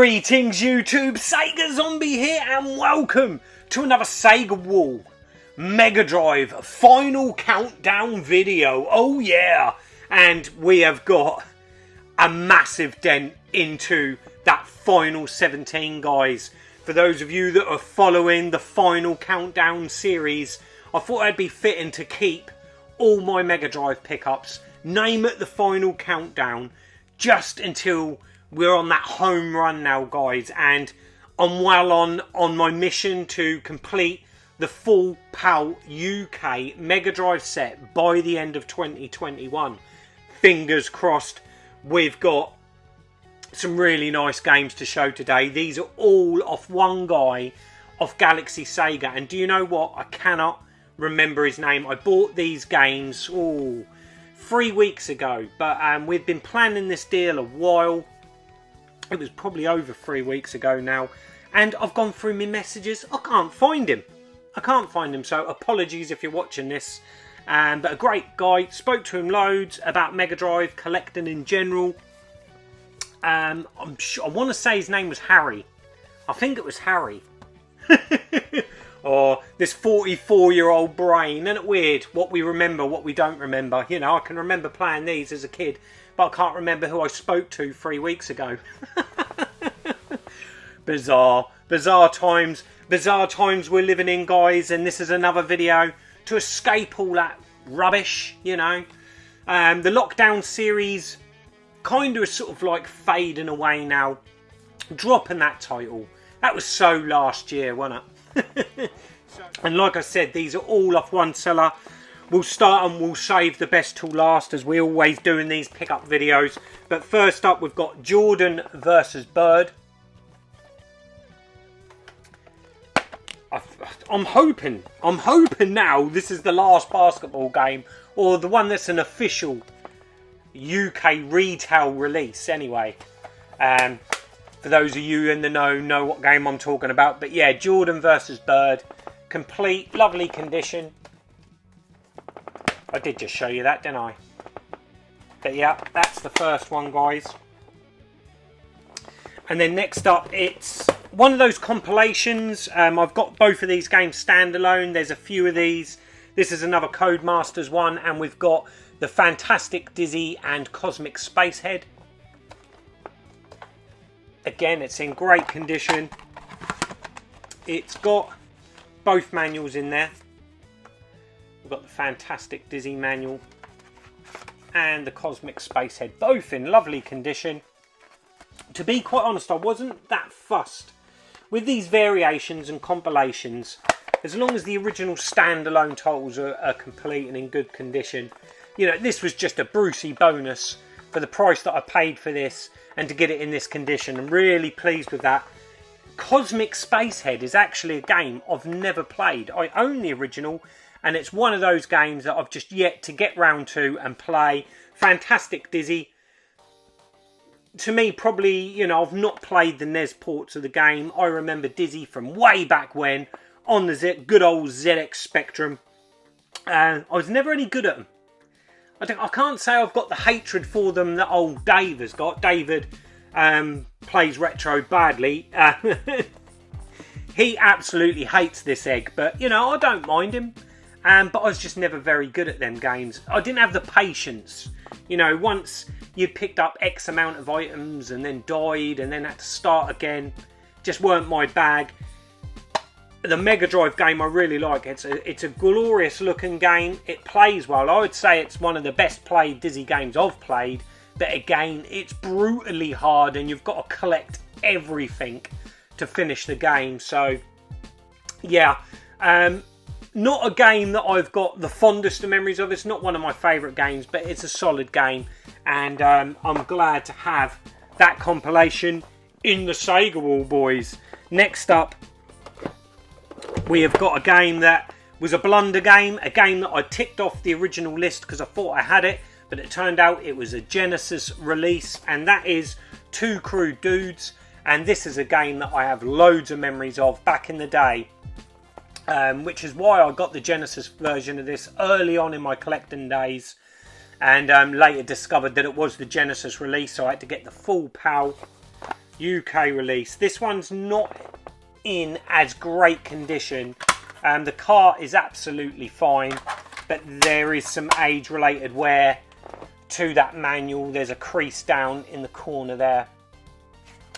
Greetings YouTube, Sega Zombie here and welcome to another Sega Wall Mega Drive final countdown video. Oh yeah, and we have got a massive dent into that final 17, guys. For those of you that are following the final countdown series, I thought I'd be fitting to keep all my Mega Drive pickups, name it the final countdown, just until we're on that home run now, guys, and I'm well on my mission to complete the full PAL UK Mega Drive set by the end of 2021. Fingers crossed. We've got some really nice games to show today. These are all off one guy off Galaxy Sega, and do you know what? I cannot remember his name. I bought these games 3 weeks ago, but we've been planning this deal a while. It was probably over 3 weeks ago now, and I've gone through my messages. I can't find him. So apologies if you're watching this. But a great guy. Spoke to him loads about Mega Drive collecting in general. I'm sure, I want to say his name was Harry. I think it was Harry. Or this 44-year-old brain. Isn't it weird what we remember, what we don't remember? You know, I can remember playing these as a kid, but I can't remember who I spoke to 3 weeks ago. Bizarre times we're living in, guys, and this is another video to escape all that rubbish, you know. The lockdown series kind of is sort of like fading away now. Dropping that title. That was so last year, wasn't it? And like I said, these are all off one seller. We'll start and we'll save the best till last, as we always do in these pickup videos. But first up, we've got Jordan versus Bird. I'm hoping now this is the last basketball game, or the one that's an official UK retail release anyway. For those of you in the know what game I'm talking about. But yeah, Jordan versus Bird. Complete, lovely condition. I did just show you that, didn't I? But yeah, that's the first one, guys. And then next up, it's one of those compilations. I've got both of these games standalone. There's a few of these. This is another Codemasters one. And we've got the Fantastic Dizzy and Cosmic Spacehead. Again, it's in great condition. It's got both manuals in there. We've got the Fantastic Dizzy manual and the Cosmic Spacehead, both in lovely condition. To be quite honest, I wasn't that fussed with these variations and compilations, as long as the original standalone titles are complete and in good condition. You know, this was just a Brucey bonus for the price that I paid for this, and to get it in this condition. I'm really pleased with that. Cosmic Spacehead is actually a game I've never played. I own the original, and it's one of those games that I've just yet to get round to and play. Fantastic Dizzy. To me, probably, you know, I've not played the NES ports of the game. I remember Dizzy from way back when, on the good old ZX Spectrum. I was never any good at them. I can't say I've got the hatred for them that old Dave has got. David plays retro badly. He absolutely hates this egg, but, you know, I don't mind him. But I was just never very good at them games. I didn't have the patience. You know, once you picked up X amount of items and then died and then had to start again, just weren't my bag. The Mega Drive game I really like. It's a glorious looking game. It plays well. I would say it's one of the best played Dizzy games I've played. But again, it's brutally hard and you've got to collect everything to finish the game. So, yeah. Not a game that I've got the fondest of memories of. It's not one of my favourite games, but it's a solid game. And I'm glad to have that compilation in the Sega Wall, boys. Next up, we have got a game that was a blunder game. A game that I ticked off the original list because I thought I had it. But it turned out it was a Genesis release. And that is Two Crude Dudes. And this is a game that I have loads of memories of back in the day. Which is why I got the Genesis version of this early on in my collecting days. And later discovered that it was the Genesis release. So I had to get the full PAL. UK release. This one's not in as great condition. The cart is absolutely fine, but there is some age-related wear to that manual. There's a crease down in the corner there,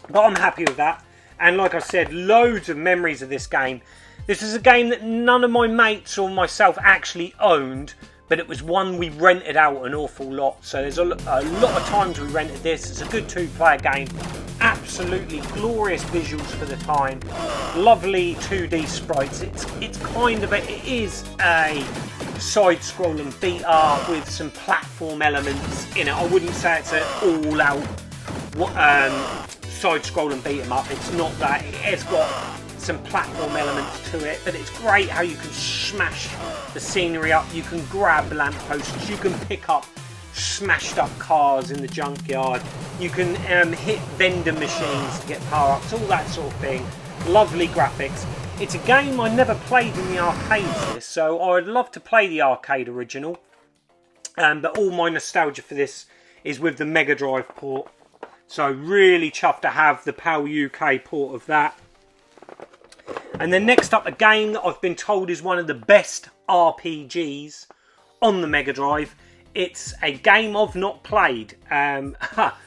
but I'm happy with that. And like I said, loads of memories of this game. This is a game that none of my mates or myself actually owned, but it was one we rented out an awful lot. So there's a lot of times we rented this. It's a good 2-player game. Absolutely glorious visuals for the time. Lovely 2D sprites. It's kind of it is a side-scrolling beat-up with some platform elements in it. I wouldn't say it's an all-out side-scrolling beat-em-up. It's not that. It has got some platform elements to it, but it's great how you can smash the scenery up. You can grab lampposts. You can pick up smashed up cars in the junkyard. You can hit vendor machines to get power-ups, all that sort of thing. Lovely graphics. It's a game I never played in the arcades, so I'd love to play the arcade original. But all my nostalgia for this is with the Mega Drive port. So really chuffed to have the PAL UK port of that. And then next up, a game that I've been told is one of the best RPGs on the Mega Drive. It's a game I've not played.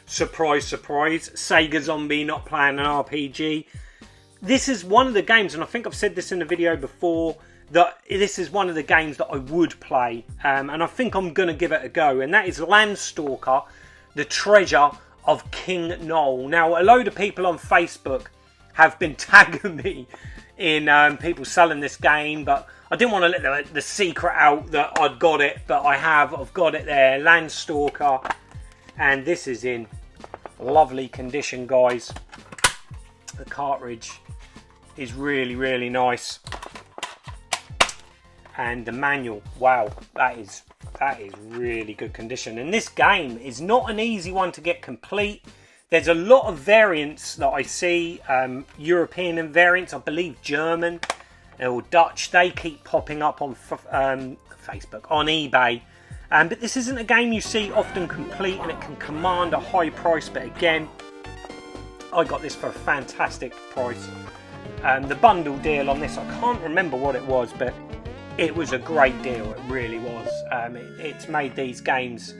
Surprise, surprise. Sega Zombie not playing an RPG. This is one of the games, and I think I've said this in a video before, that this is one of the games that I would play. And I think I'm going to give it a go. And that is Landstalker, The Treasure of King Noel. Now, a load of people on Facebook have been tagging me in people selling this game, but I didn't want to let the secret out that I'd got it, but I've got it there. Landstalker, and this is in lovely condition, guys. The cartridge is really, really nice, and the manual, wow, that is really good condition. And this game is not an easy one to get complete. There's a lot of variants that I see, European variants, I believe German or Dutch. They keep popping up on Facebook, on eBay. But this isn't a game you see often complete, and it can command a high price. But again, I got this for a fantastic price. The bundle deal on this, I can't remember what it was, but it was a great deal. It really was. It's made these games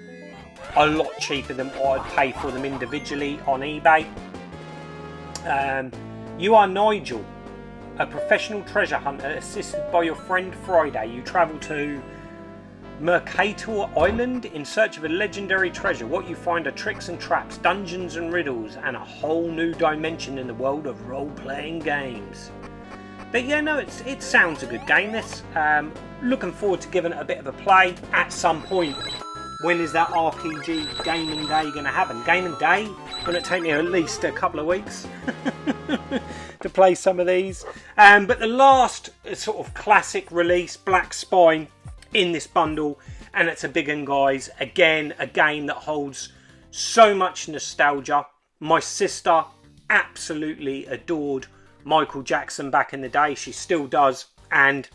a lot cheaper than what I'd pay for them individually on eBay. You are Nigel, a professional treasure hunter assisted by your friend Friday. You travel to Mercator Island in search of a legendary treasure. What you find are tricks and traps, dungeons and riddles, and a whole new dimension in the world of role-playing games. But yeah, no, it sounds a good game, this. Looking forward to giving it a bit of a play at some point. When is that RPG gaming day going to happen? Gaming day? Will it take me at least a couple of weeks to play some of these? But the last sort of classic release, Black Spine, in this bundle, and it's a big one, guys. Again, a game that holds so much nostalgia. My sister absolutely adored Michael Jackson back in the day. She still does, and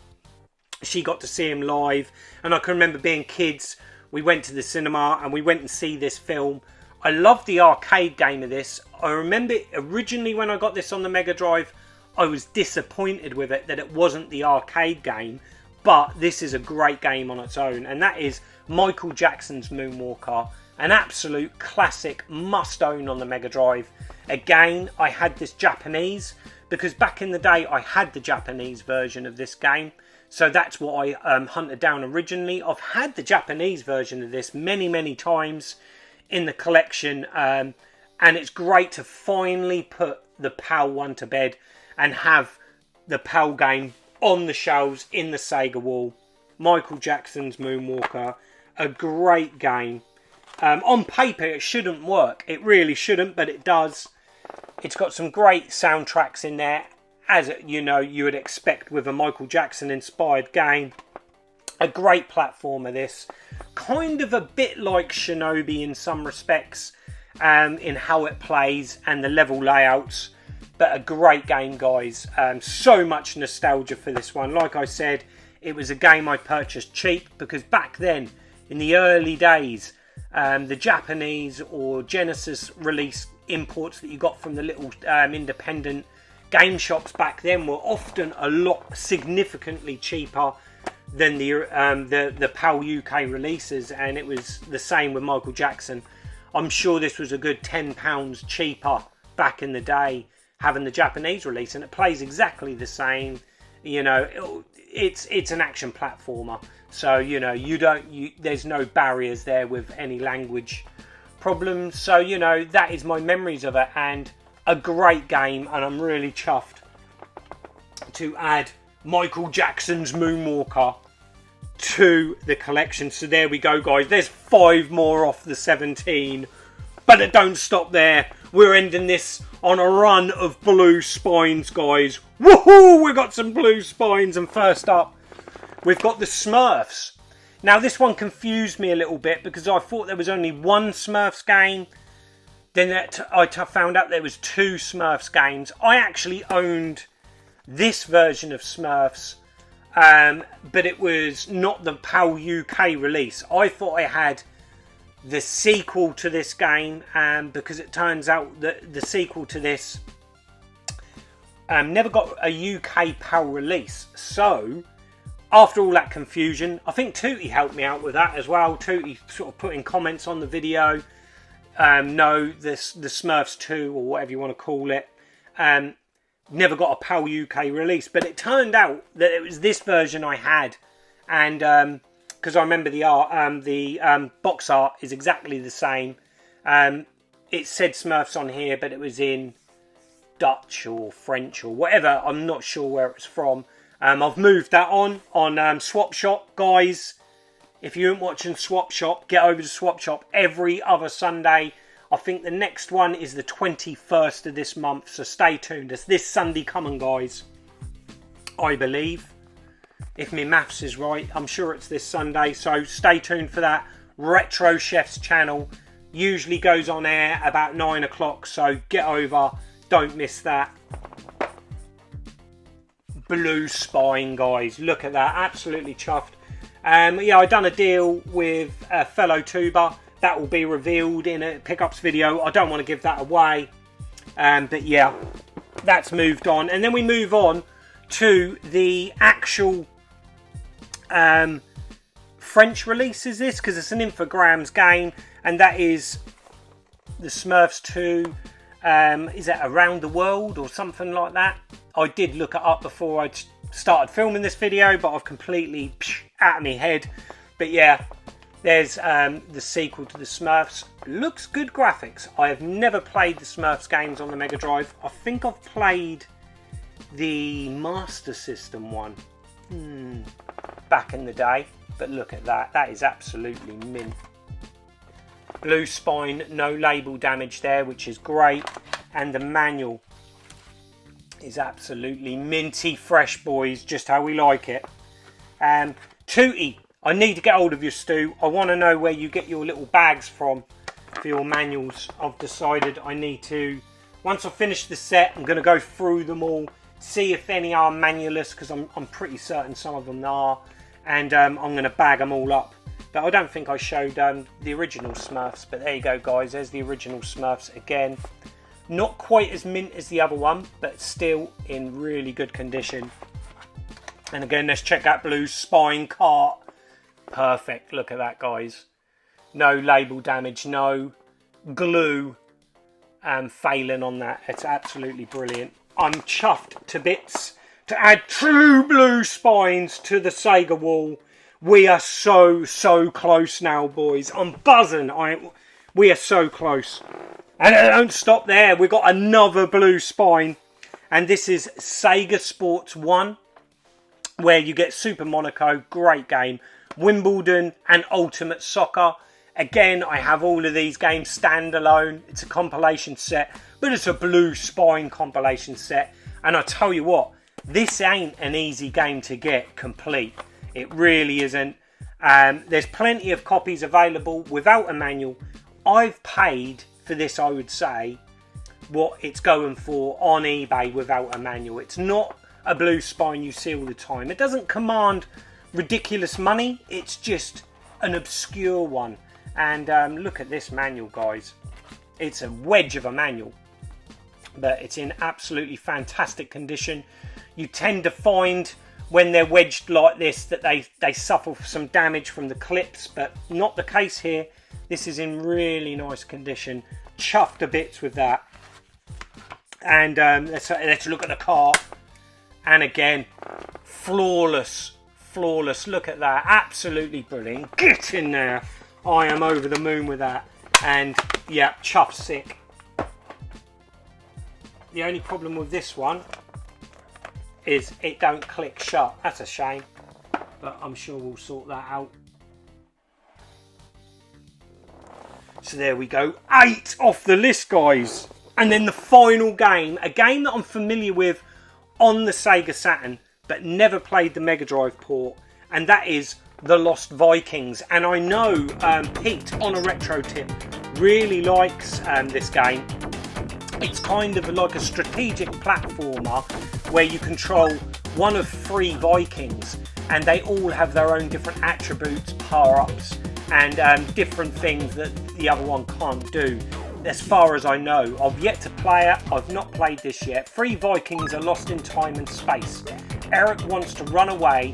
she got to see him live. And I can remember being kids, we went to the cinema and we went and see this film. I loved the arcade game of this. I remember originally when I got this on the Mega Drive, I was disappointed with it that it wasn't the arcade game. But this is a great game on its own, and that is Michael Jackson's Moonwalker. An absolute classic, must own on the Mega Drive. Again, I had this Japanese, because back in the day I had the Japanese version of this game. So that's what I hunted down originally. I've had the Japanese version of this many, many times in the collection. And it's great to finally put the PAL one to bed and have the PAL game on the shelves in the Sega wall. Michael Jackson's Moonwalker. A great game. On paper it shouldn't work. It really shouldn't, but it does. It's got some great soundtracks in there, as you know you would expect with a Michael Jackson inspired game. A great platformer, this. Kind of a bit like Shinobi in some respects, in how it plays and the level layouts. But a great game, guys. So much nostalgia for this one. Like I said, it was a game I purchased cheap, because back then, in the early days, the Japanese or Genesis release imports that you got from the little independent game shops back then were often a lot significantly cheaper than the PAL UK releases, and it was the same with Michael Jackson. I'm sure this was a good £10 cheaper back in the day, having the Japanese release, and it plays exactly the same. You know, it's an action platformer, so you know there's no barriers there with any language problems. So you know, that is my memories of it, and a great game, and I'm really chuffed to add Michael Jackson's Moonwalker to the collection. So there we go, guys. There's 5 more off the 17, but it don't stop there. We're ending this on a run of blue spines, guys. Woohoo! We've got some blue spines, and first up, we've got the Smurfs. Now, this one confused me a little bit because I thought there was only one Smurfs game. Then I found out there was 2 Smurfs games. I actually owned this version of Smurfs, but it was not the PAL UK release. I thought I had the sequel to this game, because it turns out that the sequel to this never got a UK PAL release. So after all that confusion, I think Tootie helped me out with that as well. Tootie sort of put in comments on the video, no, the Smurfs 2 or whatever you want to call it, never got a PAL UK release. But it turned out that it was this version I had, and because I remember the art, the box art is exactly the same. It said Smurfs on here, but it was in Dutch or French or whatever. I'm not sure where it's from. I've moved that on Swap Shop, guys. If you aren't watching Swap Shop, get over to Swap Shop every other Sunday. I think the next one is the 21st of this month, so stay tuned. It's this Sunday coming, guys, I believe. If my maths is right, I'm sure it's this Sunday, so stay tuned for that. Retro Chef's channel usually goes on air about 9 o'clock, so get over, don't miss that. Blue spine, guys, look at that, absolutely chuffed. Yeah, I done a deal with a fellow tuber that will be revealed in a pickups video. I don't want to give that away, but yeah, that's moved on. And then we move on to the actual French release, is this, because it's an Infogrames game, and that is the Smurfs 2. Is that Around the World or something like that? I did look it up before I started filming this video, but I've completely out of my head. But yeah, there's the sequel to the Smurfs. Looks good graphics. I have never played the Smurfs games on the Mega Drive. I think I've played the Master System one back in the day. But look at that. That is absolutely mint. Blue spine, no label damage there, which is great. And the manual is absolutely minty fresh, boys, just how we like it. Tootie, I need to get hold of you, Stu. I want to know where you get your little bags from for your manuals. I've decided I need to, once I finish the set, I'm going to go through them all, see if any are manualist, because I'm pretty certain some of them are, and I'm going to bag them all up. But I don't think I showed the original Smurfs, but there you go, guys. There's the original Smurfs again. Not quite as mint as the other one, but still in really good condition. And again, let's check that blue spine cart. Perfect. Look at that, guys. No label damage, no glue failing on that. It's absolutely brilliant. I'm chuffed to bits to add 2 blue spines to the Sega wall. We are so close now, boys. I'm buzzing. We are so close. And it don't stop there. We've got another blue spine. And this is Sega Sports 1, where you get Super Monaco, great game, Wimbledon and Ultimate Soccer. Again, I have all of these games standalone. It's a compilation set, but it's a blue spine compilation set. And I tell you what, this ain't an easy game to get complete. It really isn't. There's plenty of copies available without a manual. I've paid for this, I would say, what it's going for on eBay without a manual. It's not a blue spine you see all the time. It doesn't command ridiculous money. It's just an obscure one. And look at this manual, guys. It's a wedge of a manual, but it's in absolutely fantastic condition. You tend to find when they're wedged like this that they suffer some damage from the clips, but not the case here. This is in really nice condition. Chuffed to bits with that. And let's look at the car. And again, flawless. Look at that, absolutely brilliant. Get in there. I am over the moon with that. And yeah, chuffed sick. The only problem with this one is it don't click shut. That's a shame, but I'm sure we'll sort that out. So there we go, 8 off the list, guys. And then the final game, a game that I'm familiar with on the Sega Saturn, but never played the Mega Drive port, and that is the Lost Vikings. And I know Pete on a retro tip really likes this game. It's kind of like a strategic platformer where you control one of 3 Vikings, and they all have their own different attributes, power-ups, and different things that the other one can't do. As far as I know, I've yet to play it. I've not played this yet. 3 Vikings are lost in time and space. Eric wants to run away.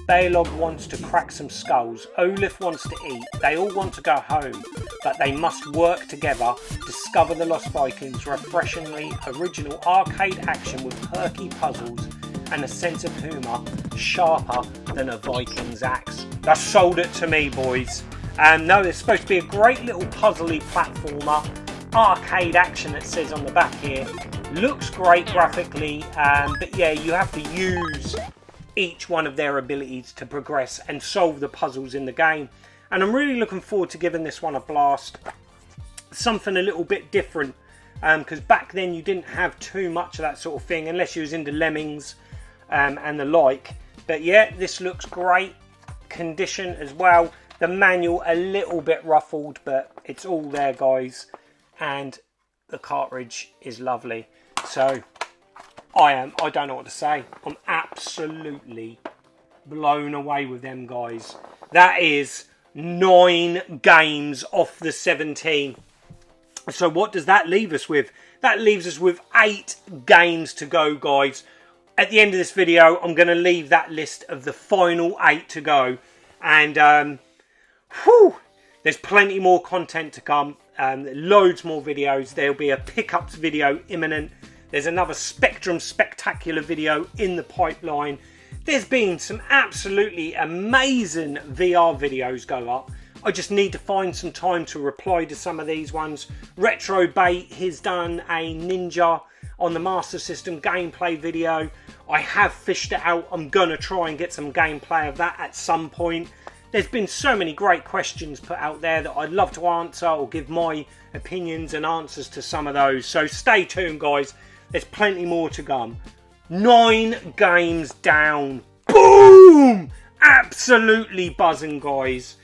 Balog wants to crack some skulls. Olaf wants to eat. They all want to go home, but they must work together. Discover the Lost Vikings. Refreshingly original arcade action with perky puzzles and a sense of humour sharper than a Viking's axe. That sold it to me, boys. No, it's supposed to be a great little puzzly platformer. Arcade action, it says on the back here. Looks great graphically, but yeah, you have to use each one of their abilities to progress and solve the puzzles in the game. And I'm really looking forward to giving this one a blast. Something a little bit different, because back then you didn't have too much of that sort of thing unless you was into Lemmings and the like. But yeah, this looks great condition as well. The manual a little bit ruffled, but it's all there, guys. And the cartridge is lovely. So I don't know what to say. I'm absolutely blown away with them, guys. That is 9 games off the 17. So what does that leave us with? That leaves us with 8 games to go, guys. At the end of this video, I'm going to leave that list of the final 8 to go. And there's plenty more content to come. Loads more videos. There'll be a pickups video imminent. There's another Spectrum Spectacular video in the pipeline. There's been some absolutely amazing VR videos go up. I just need to find some time to reply to some of these ones. Retro Bait has done a Ninja on the Master System gameplay video. I have fished it out. I'm going to try and get some gameplay of that at some point. There's been so many great questions put out there that I'd love to answer or give my opinions and answers to some of those. So stay tuned, guys. There's plenty more to come. 9 games down. Boom! Absolutely buzzing, guys.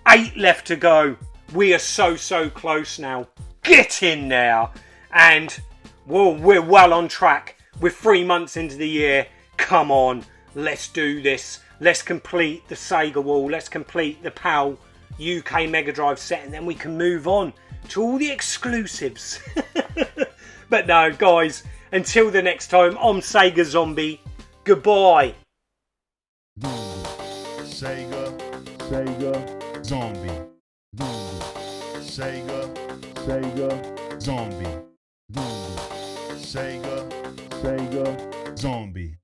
8 left to go. We are so close now. Get in there. And well, we're well on track. We're 3 months into the year. Come on, let's do this. Let's complete the Sega wall. Let's complete the PAL UK Mega Drive set, and then we can move on to all the exclusives. But no, guys, until the next time, I'm Sega Zombie. Goodbye. Sega Zombie. Sega Zombie. Sega Zombie.